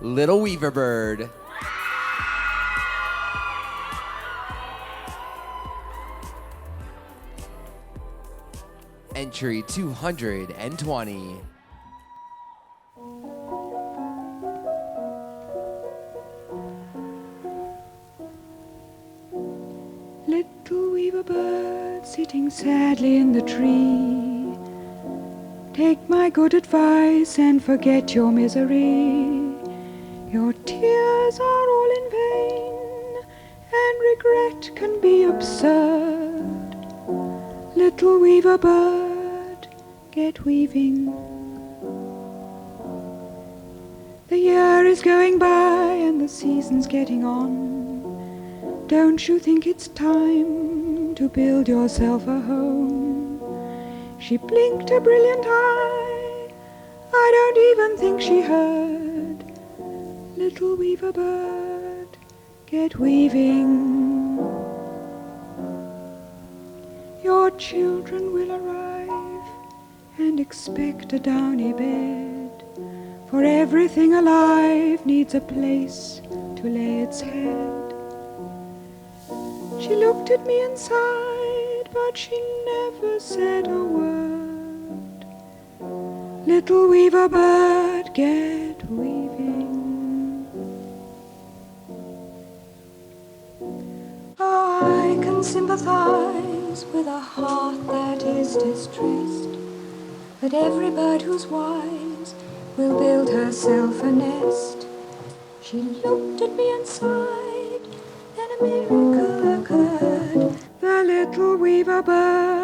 Little Weaver Bird. Entry 220. Little weaver bird sitting sadly in the tree, take my good advice and forget your misery. Your tears are all in vain, and regret can be absurd. Little weaver bird, get weaving. The year is going by and the season's getting on. Don't you think it's time to build yourself a home? She blinked a brilliant eye, I don't even think she heard. Little weaver bird, get weaving. Your children will arrive and expect a downy bed, for everything alive needs a place to lay its head. She looked at me and sighed, but she never said a word. Little weaver bird, get weaving. Oh, I can sympathize with a heart that is distressed, but every bird who's wise will build herself a nest. She looked at me and sighed, then a miracle occurred. The little weaver bird